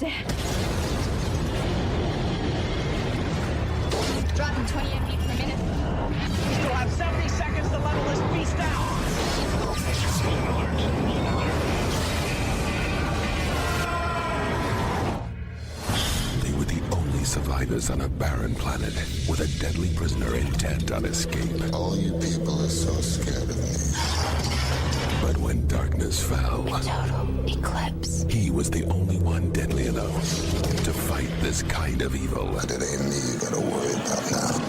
dead. Dropping 20 MB per minute. We still have 70 seconds to level this beast out. They were the only survivors on a barren planet with a deadly prisoner intent on escape. All you people are so scared of me. But when darkness fell, Total eclipse. he was the only one deadly enough to fight this kind of evil. But it ain't me you gotta worry about now.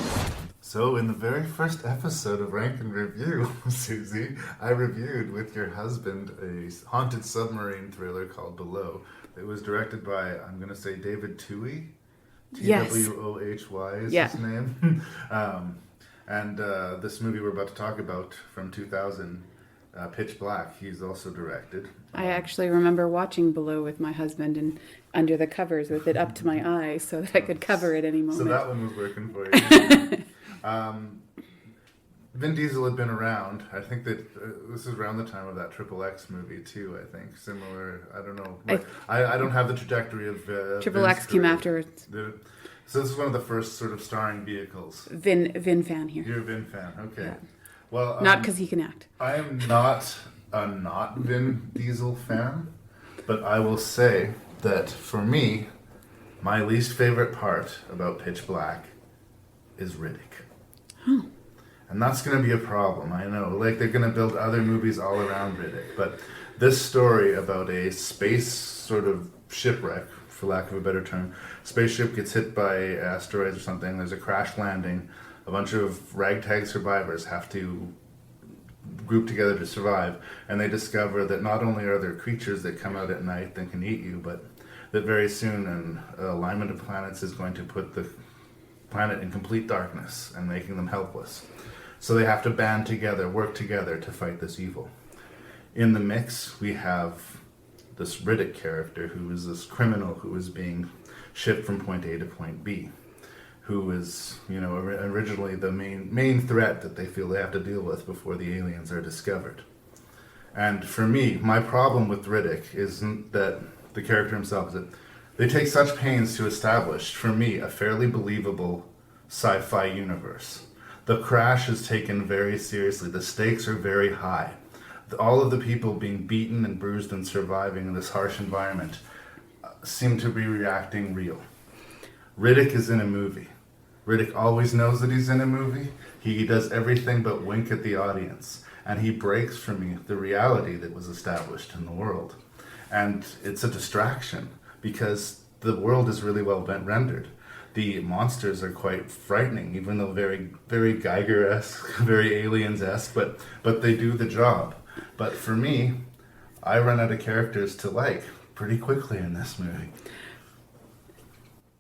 So in the very first episode of Rank and Review, Suzi, I reviewed with your husband a haunted submarine thriller called Below. It was directed by, I'm going to say, David Twohy. Yes. Twohy is Yeah. his name. And this movie we're about to talk about from 2000, Pitch Black, he's also directed. I actually remember watching Below with my husband and under the covers with it up to my eyes so that I could cover it any moment. So that one was working for you. Vin Diesel had been around. I think that this is around the time of that Triple X movie too. I think similar. I don't know. I don't have the trajectory of Triple X came afterwards. So this is one of the first sort of starring vehicles. Vin fan here. You're a Vin fan, okay? Yeah. Well, Not because he can act. I am not a not Vin Diesel fan, but I will say that for me, my least favorite part about Pitch Black is Riddick. And that's going to be a problem, I know. Like, they're going to build other movies all around Riddick. But this story about a space sort of shipwreck, for lack of a better term, spaceship gets hit by asteroids or something, there's a crash landing, a bunch of ragtag survivors have to group together to survive, and they discover that not only are there creatures that come out at night that can eat you, but that very soon an alignment of planets is going to put the planet in complete darkness and making them helpless. So they have to band together, work together to fight this evil. In the mix, we have this Riddick character who is this criminal who is being shipped from point A to point B, who is, you know, originally the main threat that they feel they have to deal with before the aliens are discovered. And for me, my problem with Riddick isn't that the character himself, is that they take such pains to establish, for me, a fairly believable sci-fi universe. The crash is taken very seriously. The stakes are very high. All of the people being beaten and bruised and surviving in this harsh environment seem to be reacting real. Riddick is in a movie. Riddick always knows that he's in a movie. He does everything but wink at the audience. And he breaks for me the reality that was established in the world. And it's a distraction because the world is really well rendered. The monsters are quite frightening, even though very, very Geiger-esque, very Aliens-esque, but they do the job. But for me, I run out of characters to like pretty quickly in this movie.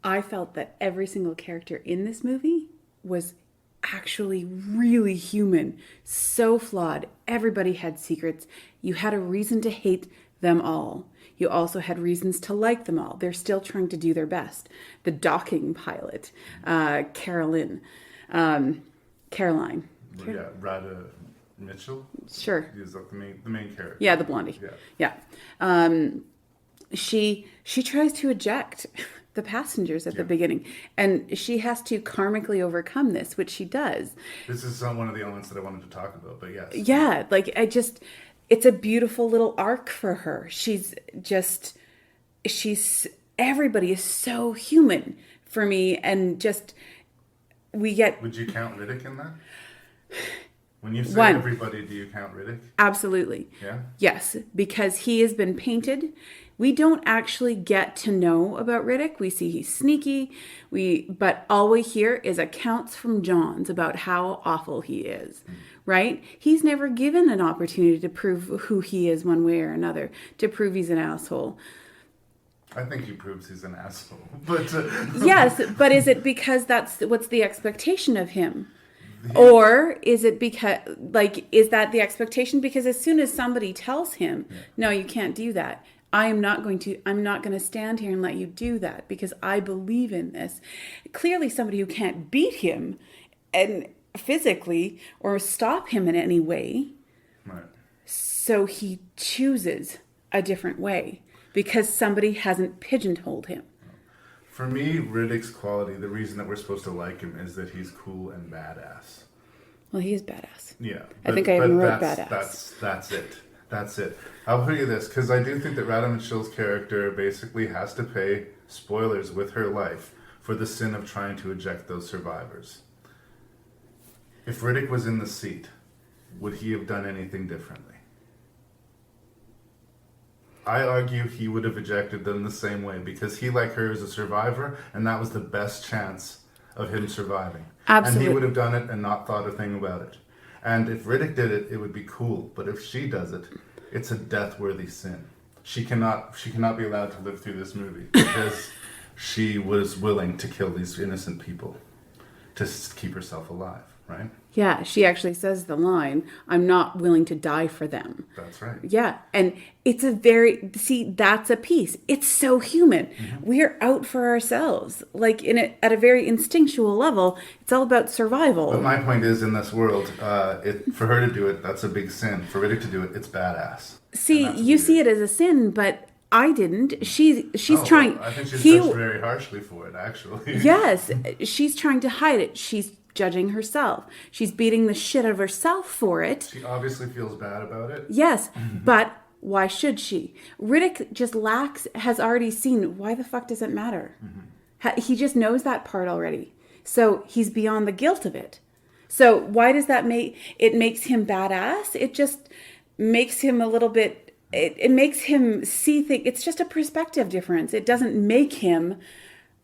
I felt that every single character in this movie was actually really human, so flawed. Everybody had secrets. You had a reason to hate them all. You also had reasons to like them all. They're still trying to do their best. The docking pilot, Caroline. Yeah, Rada Mitchell? Sure. He's the main character. Yeah, the blondie. Yeah. She tries to eject the passengers at the beginning, and she has to karmically overcome this, which she does. This is one of the elements that I wanted to talk about, but yes. Yeah, like it's a beautiful little arc for her. Everybody is so human for me, and we get... Would you count Riddick in that? When you say One. everybody, do you count Riddick? Absolutely. Yeah? Yes, because he has been painted. We don't actually get to know about Riddick. We see he's sneaky, but all we hear is accounts from Johns about how awful he is, right? He's never given an opportunity to prove who he is one way or another, to prove he's an asshole. I think he proves he's an asshole. But Yes, but is it because what's the expectation of him? Or is it because, is that the expectation? Because as soon as somebody tells him, no, you can't do that, I'm not going to stand here and let you do that because I believe in this. Clearly somebody who can't beat him and physically or stop him in any way. Right. So he chooses a different way because somebody hasn't pigeonholed him. For me, Riddick's quality, the reason that we're supposed to like him is that he's cool and badass. Well, he is badass. Yeah. I think I even wrote badass. That's it. That's it. I'll put you this, because I do think that Radha Mitchell's character basically has to pay, spoilers, with her life for the sin of trying to eject those survivors. If Riddick was in the seat, would he have done anything differently? I argue he would have ejected them the same way, because he, like her, is a survivor, and that was the best chance of him surviving. Absolutely. And he would have done it and not thought a thing about it. And if Riddick did it, it would be cool. But if she does it, it's a death-worthy sin. She cannot be allowed to live through this movie because she was willing to kill these innocent people to keep herself alive, right? Yeah, she actually says the line, "I'm not willing to die for them." That's right. Yeah, and it's that's a piece. It's so human. We're out for ourselves. Like at a very instinctual level, it's all about survival. But my point is, in this world, for her to do it, that's a big sin. For Riddick to do it, it's badass. See, you see it as a sin, but I didn't. She's trying. I think she's judged very harshly for it, actually. Yes, she's trying to hide it. She's judging herself. She's beating the shit out of herself for it. She obviously feels bad about it. Yes, but why should she? Riddick just has already seen, why the fuck does it matter? He just knows that part already. So he's beyond the guilt of it. So why does that it makes him badass? It just makes him a little bit, it makes him see things. It's just a perspective difference. It doesn't make him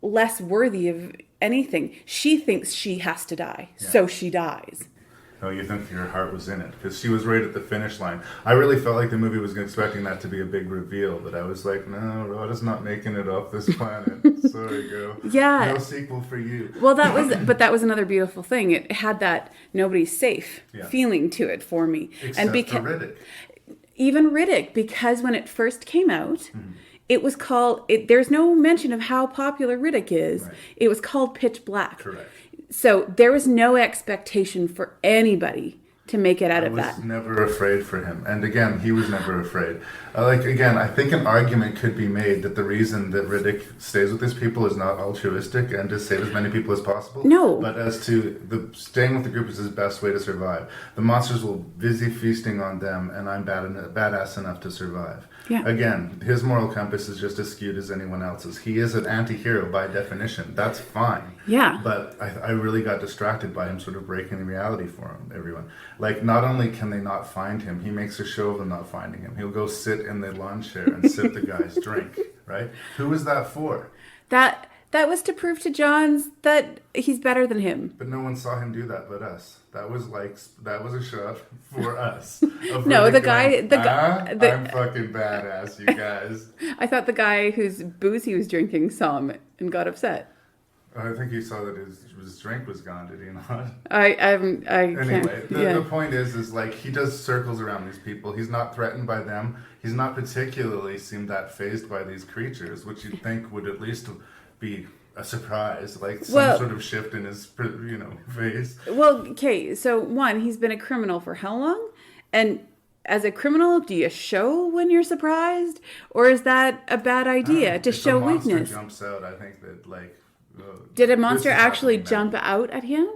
less worthy of anything. She thinks she has to die, so she dies. Oh, you think her heart was in it because she was right at the finish line. I really felt like the movie was expecting that to be a big reveal, but I was like, no, Rhoda's not making it off this planet. Sorry, girl. Yeah. No sequel for you. Well, that was another beautiful thing. It had that nobody's safe feeling to it for me. Except for Riddick. Even Riddick, because when it first came out, it was called, there's no mention of how popular Riddick is. Right. It was called Pitch Black. Correct. So there was no expectation for anybody to make it out of that. I was never afraid for him. And again, he was never afraid. I think an argument could be made that the reason that Riddick stays with these people is not altruistic and to save as many people as possible. No. But as to staying with the group is his best way to survive. The monsters will busy feasting on them, and I'm badass enough to survive. Yeah. Again, his moral compass is just as skewed as anyone else's. He is an anti-hero by definition. That's fine. Yeah. But I really got distracted by him sort of breaking the reality for everyone. Like, not only can they not find him, he makes a show of them not finding him. He'll go sit in the lawn chair and sip the guy's drink, right? Who was that for? That was to prove to Johns that he's better than him. But no one saw him do that but us. That was a shot for us. No, the guy, I'm fucking badass, you guys. I thought the guy whose booze he was drinking saw him and got upset. I think he saw that his drink was gone, did he not? Anyway, the point is like he does circles around these people. He's not threatened by them. He's not particularly seemed that fazed by these creatures, which you'd think would at least be a surprise, like some sort of shift in his, face. Well, okay, so one, he's been a criminal for how long? And as a criminal, do you show when you're surprised, or is that a bad idea to show weakness? If a monster jumps out, I think that did a monster actually jump out at him?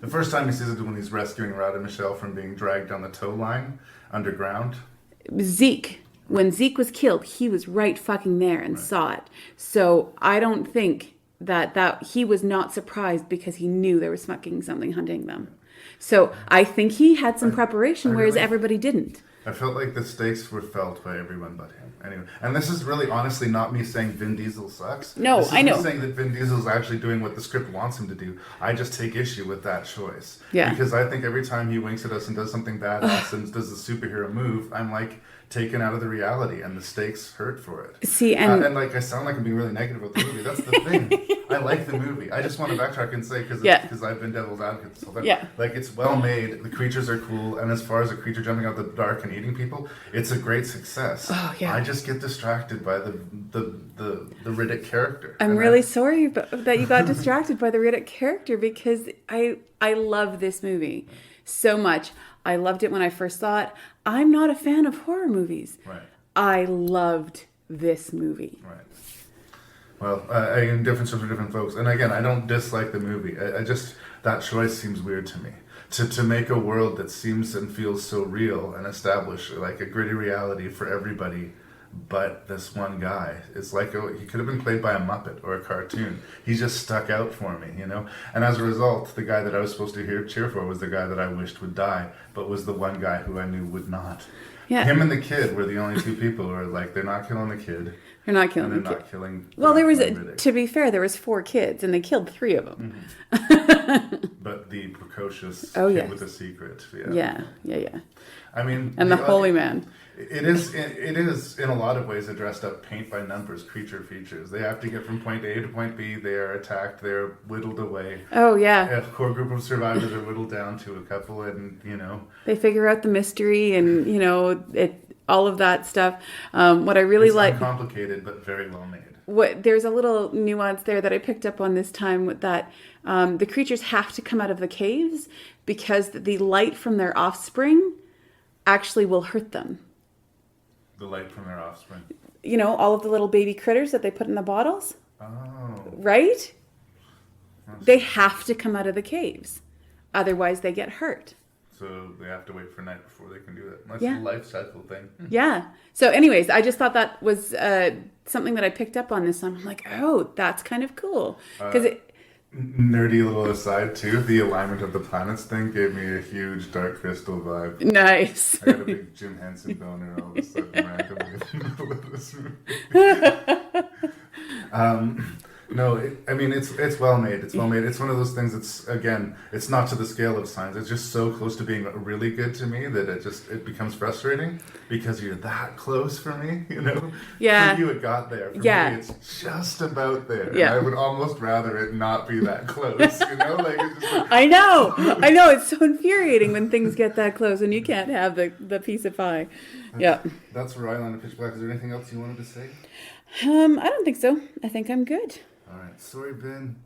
The first time he sees it when he's rescuing Radha Michelle from being dragged down the tow line underground. Zeke. When Zeke was killed, he was right fucking there and saw it. So I don't think that he was not surprised because he knew there was fucking something hunting them. So I think he had some preparation, whereas everybody didn't. I felt like the stakes were felt by everyone but him. Anyway, and this is really honestly not me saying Vin Diesel sucks. No, I know. Me saying that Vin Diesel is actually doing what the script wants him to do. I just take issue with that choice. Yeah. Because I think every time he winks at us and does something badass and does a superhero move, I'm like taken out of the reality, and the stakes hurt for it. See, and like I sound like I'm being really negative about the movie. That's the thing. I like the movie. I just want to backtrack and say because I've been devil's advocate this whole time. Yeah. Like, it's well made. The creatures are cool, and as far as a creature jumping out the dark and eating people, it's a great success. Oh yeah. I just get distracted by the Riddick character. I'm really sorry that you got distracted by the Riddick character, because I love this movie so much. I loved it when I first saw it. I'm not a fan of horror movies. Right. I loved this movie. Right. Well, differences for different folks. And again, I don't dislike the movie. I just, that choice seems weird to me. To make a world that seems and feels so real and establish like a gritty reality for everybody but this one guy. It's like he could have been played by a Muppet or a cartoon. He just stuck out for me, you know? And as a result, the guy that I was supposed to cheer for was the guy that I wished would die, but was the one guy who I knew would not. Yeah. Him and the kid were the only two people who were like, they're not killing the kid. They're not killing And the they're kid. not killing... Well, there was, Riddick. to be fair, there was 4 kids, and they killed 3 of them. But the precocious Oh, kid yes. with a secret. Yeah. I mean... And the holy man. It is, in a lot of ways, a dressed up paint by numbers creature features. They have to get from point A to point B. They are attacked. They're whittled away. Oh, yeah. A core group of survivors are whittled down to a couple, and, you know... They figure out the mystery and, you know, all of that stuff. What I really It's like... uncomplicated, but very well made. There's a little nuance there that I picked up on this time with that the creatures have to come out of the caves because the light from their offspring actually will hurt them. The light from their offspring. You know, all of the little baby critters that they put in the bottles, Oh. right? They have to come out of the caves. Otherwise, they get hurt. So they have to wait for night before they can do that. That's Yeah. a life cycle thing. Yeah. So anyways, I just thought that was something that I picked up on this time. I'm like, oh, that's kind of cool. Because Nerdy little aside, too. The alignment of the planets thing gave me a huge Dark Crystal vibe. nice. I got a big Jim Henson boner all of a sudden randomly in the middle of this movie. No, it's well made. It's well made. It's one of those things that's, again, it's not to the scale of Signs. It's just so close to being really good to me that it becomes frustrating because you're that close for me, you know? Yeah. For you, it got there. For Yeah. me, it's just about there. Yeah. And I would almost rather it not be that close, you know? Like, it's just like, I know. It's so infuriating when things get that close and you can't have the piece of pie. Yeah. that's where I landed Pitch Black. Is there anything else you wanted to say? I don't think so. I think I'm good. All right. Sorry, Ben.